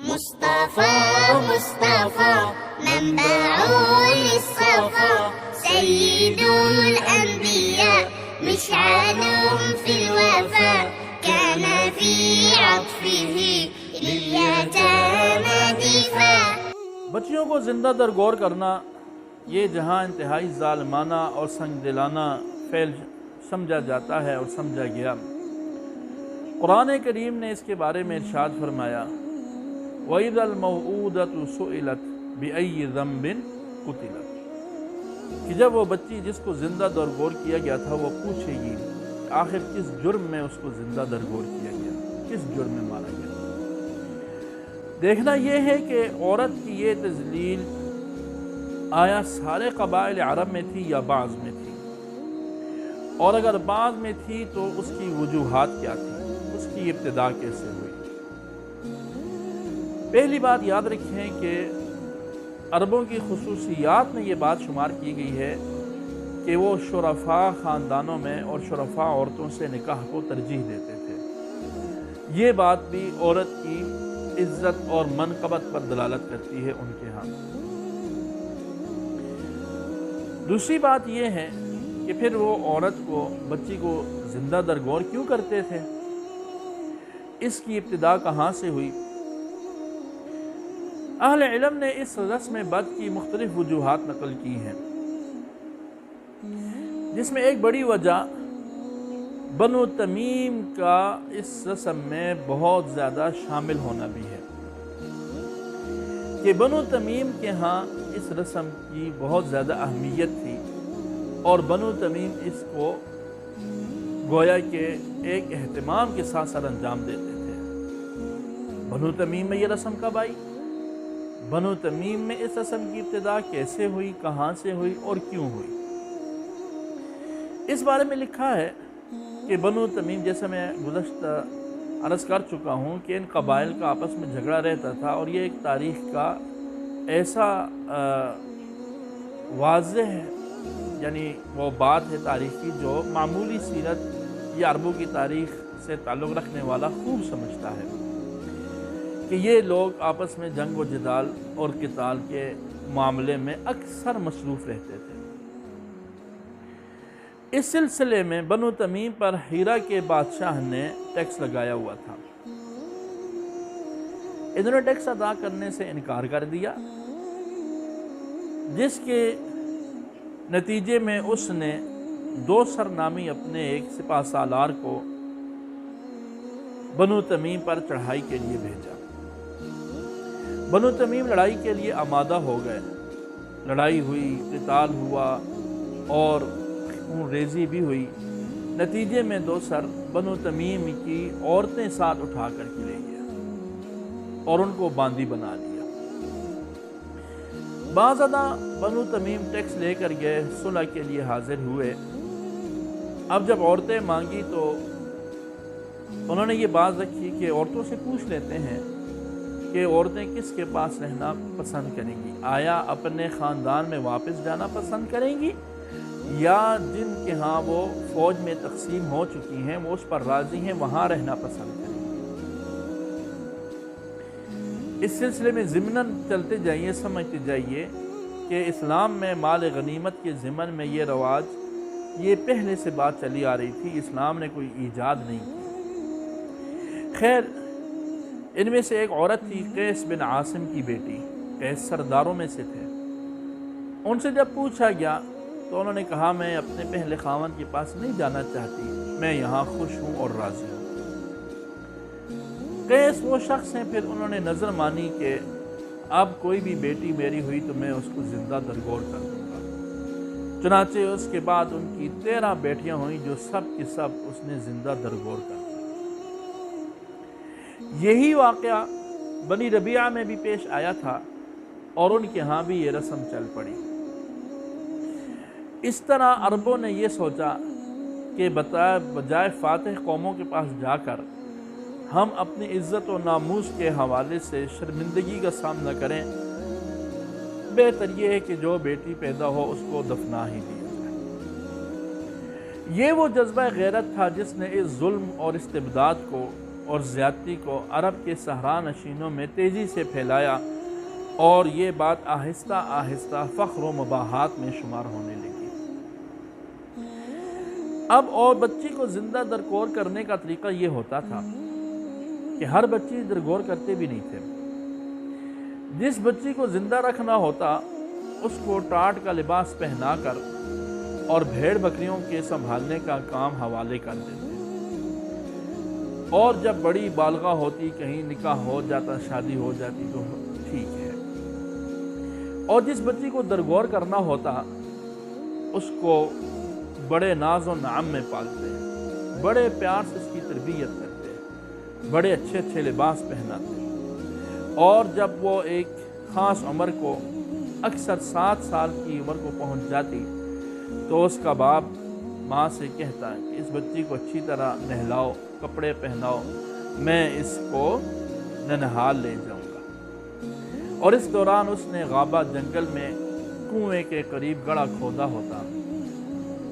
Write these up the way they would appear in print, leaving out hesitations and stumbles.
مصطفى مصطفى منبع للصفا سيد الأنبياء مشعل في الوفا كان في عطفه لليتامى دفاع. بچیوں کو زندہ در غور کرنا یہ جہاں انتہائی ظالمانہ اور سنگ دلانہ فعل سمجھا جاتا ہے اور سمجھا گیا، قرآن کریم نے اس کے بارے میں ارشاد فرمایا وَإِذَا الْمَوْعُودَةُ سُئِلَتْ بِأَيِّ ذَنبٍ قُتِلَتْ، کہ جب وہ بچی جس کو زندہ در غور کیا گیا تھا وہ پوچھے گی آخر کس جرم میں اس کو زندہ در غور کیا گیا، کس جرم میں مارا گیا۔ دیکھنا یہ ہے کہ عورت کی یہ تذلیل آیا سارے قبائل عرب میں تھی یا بعض میں تھی، اور اگر بعض میں تھی تو اس کی وجوہات کیا تھی، اس کی ابتدا کیسے ہوئی۔ پہلی بات یاد رکھیں کہ عربوں کی خصوصیات میں یہ بات شمار کی گئی ہے کہ وہ شرفاء خاندانوں میں اور شرفاء عورتوں سے نکاح کو ترجیح دیتے تھے۔ یہ بات بھی عورت کی عزت اور منقبت پر دلالت کرتی ہے ان کے ہاں۔ دوسری بات یہ ہے کہ پھر وہ عورت کو، بچی کو زندہ در غور کیوں کرتے تھے، اس کی ابتدا کہاں سے ہوئی۔ اہل علم نے اس رسم بد کی مختلف وجوہات نقل کی ہیں، جس میں ایک بڑی وجہ بنو تمیم کا اس رسم میں بہت زیادہ شامل ہونا بھی ہے، کہ بنو تمیم کے ہاں اس رسم کی بہت زیادہ اہمیت تھی اور بنو تمیم اس کو گویا کہ ایک اہتمام کے ساتھ سر انجام دیتے تھے۔ بنو تمیم میں یہ رسم کب آئی، بنو تمیم میں اس رسم کی ابتدا کیسے ہوئی، کہاں سے ہوئی اور کیوں ہوئی۔ اس بارے میں لکھا ہے کہ بنو تمیم، جیسے میں گزشتہ عرض کر چکا ہوں کہ ان قبائل کا آپس میں جھگڑا رہتا تھا، اور یہ ایک تاریخ کا ایسا واضح یعنی وہ بات ہے تاریخی جو معمولی سیرت یا عربوں کی تاریخ سے تعلق رکھنے والا خوب سمجھتا ہے کہ یہ لوگ آپس میں جنگ و جدال اور قتال کے معاملے میں اکثر مصروف رہتے تھے۔ اس سلسلے میں بنو تمیم پر ہیرا کے بادشاہ نے ٹیکس لگایا ہوا تھا۔ انہوں نے ٹیکس ادا کرنے سے انکار کر دیا، جس کے نتیجے میں اس نے دوسر نامی اپنے ایک سپہ سالار کو بنو تمیم پر چڑھائی کے لیے بھیجا۔ بنو تمیم لڑائی کے لیے آمادہ ہو گئے، لڑائی ہوئی، قتال ہوا اور خون ریزی بھی ہوئی۔ نتیجے میں دوسر بنو تمیم کی عورتیں ساتھ اٹھا کر کے لے گیا اور ان کو باندی بنا لیا۔ بعضدہ بنو تمیم ٹیکس لے کر گئے، صلح کے لیے حاضر ہوئے۔ اب جب عورتیں مانگی تو انہوں نے یہ بات رکھی کہ عورتوں سے پوچھ لیتے ہیں کہ عورتیں کس کے پاس رہنا پسند کریں گی، آیا اپنے خاندان میں واپس جانا پسند کریں گی یا جن کے ہاں وہ فوج میں تقسیم ہو چکی ہیں وہ اس پر راضی ہیں، وہاں رہنا پسند کریں گی۔ اس سلسلے میں ضمناً چلتے جائیے، سمجھتے جائیے کہ اسلام میں مال غنیمت کے ضمن میں یہ رواج، یہ پہلے سے بات چلی آ رہی تھی، اسلام نے کوئی ایجاد نہیں کی۔ خیر، ان میں سے ایک عورت تھی قیس بن عاصم کی بیٹی، قیس سرداروں میں سے تھے۔ ان سے جب پوچھا گیا تو انہوں نے کہا میں اپنے پہلے خاوند کے پاس نہیں جانا چاہتی، میں یہاں خوش ہوں اور راضی ہوں۔ قیس وہ شخص ہیں، پھر انہوں نے نظر مانی کہ اب کوئی بھی بیٹی میری ہوئی تو میں اس کو زندہ درگور کر دوں گا۔ چنانچہ اس کے بعد ان کی 13 بیٹیاں ہوئیں جو سب کی سب اس نے زندہ درگور کر دیا۔ یہی واقعہ بنی ربیعہ میں بھی پیش آیا تھا اور ان کے ہاں بھی یہ رسم چل پڑی۔ اس طرح عربوں نے یہ سوچا کہ بجائے فاتح قوموں کے پاس جا کر ہم اپنی عزت و ناموس کے حوالے سے شرمندگی کا سامنا کریں، بہتر یہ ہے کہ جو بیٹی پیدا ہو اس کو دفنا ہی دیا جائے۔ یہ وہ جذبہ غیرت تھا جس نے اس ظلم اور استبداد کو اور زیادتی کو عرب کے صحرا نشینوں میں تیزی سے پھیلایا، اور یہ بات آہستہ آہستہ فخر و مباحات میں شمار ہونے لگی۔ اب اور بچی کو زندہ درگور کرنے کا طریقہ یہ ہوتا تھا کہ ہر بچی درگور کرتے بھی نہیں تھے۔ جس بچی کو زندہ رکھنا ہوتا اس کو ٹاٹ کا لباس پہنا کر اور بھیڑ بکریوں کے سنبھالنے کا کام حوالے کر دیتے، اور جب بڑی بالغہ ہوتی، کہیں نکاح ہو جاتا، شادی ہو جاتی تو ٹھیک ہے۔ اور جس بچی کو درگور کرنا ہوتا اس کو بڑے ناز و نعم میں پالتے، بڑے پیار سے اس کی تربیت کرتے، بڑے اچھے اچھے لباس پہناتے، اور جب وہ ایک خاص عمر کو، اکثر 7 سال کی عمر کو پہنچ جاتی تو اس کا باپ ماں سے کہتا ہے کہ اس بچی کو اچھی طرح نہلاؤ، کپڑے پہناؤ، میں اس کو ننہال لے جاؤں گا۔ اور اس دوران اس نے غابہ جنگل میں کنویں کے قریب گڑھا کھودا ہوتا۔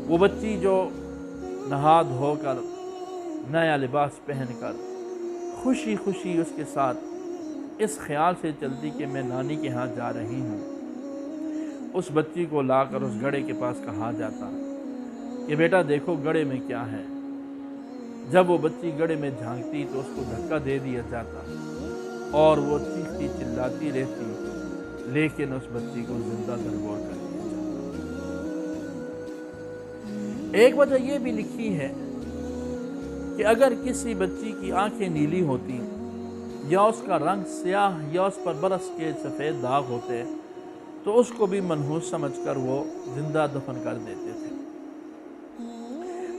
وہ بچی جو نہا دھو کر، نیا لباس پہن کر، خوشی خوشی اس کے ساتھ اس خیال سے چلتی کہ میں نانی کے ہاں جا رہی ہوں، اس بچی کو لا کر اس گڑھے کے پاس کہا جاتا کہ بیٹا دیکھو گڑھے میں کیا ہے۔ جب وہ بچی گڑھے میں جھانکتی تو اس کو دھکا دے دیا جاتا اور وہ چیختی چلاتی رہتی، لیکن اس بچی کو زندہ درگور کر دیا جاتا۔ ایک وجہ یہ بھی لکھی ہے کہ اگر کسی بچی کی آنکھیں نیلی ہوتی یا اس کا رنگ سیاہ یا اس پر برس کے سفید داغ ہوتے تو اس کو بھی منحوس سمجھ کر وہ زندہ دفن کر دیتے تھے۔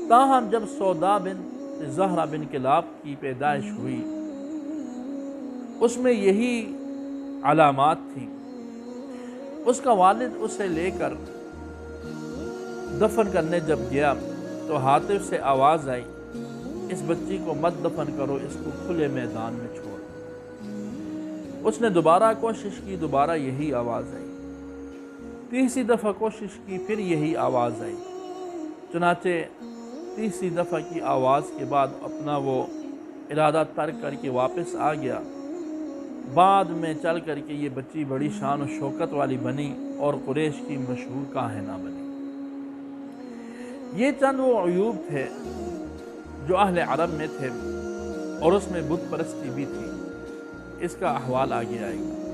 تاہم جب سودا بن زہرہ بن کلاب کی پیدائش ہوئی، اس میں یہی علامات تھیں۔ اس کا والد اسے لے کر دفن کرنے جب گیا تو حاطف سے آواز آئی، اس بچی کو مت دفن کرو، اس کو کھلے میدان میں چھوڑ۔ اس نے دوبارہ کوشش کی، دوبارہ یہی آواز آئی، تیسری دفعہ کوشش کی، پھر یہی آواز آئی۔ چنانچہ تیسری دفعہ کی آواز کے بعد اپنا وہ ارادہ ترک کر کے واپس آ گیا۔ بعد میں چل کر کے یہ بچی بڑی شان و شوکت والی بنی اور قریش کی مشہور کاہنہ بنی۔ یہ چند وہ عیوب تھے جو اہل عرب میں تھے، اور اس میں بت پرستی بھی تھی۔ اس کا احوال آگے آئے گا۔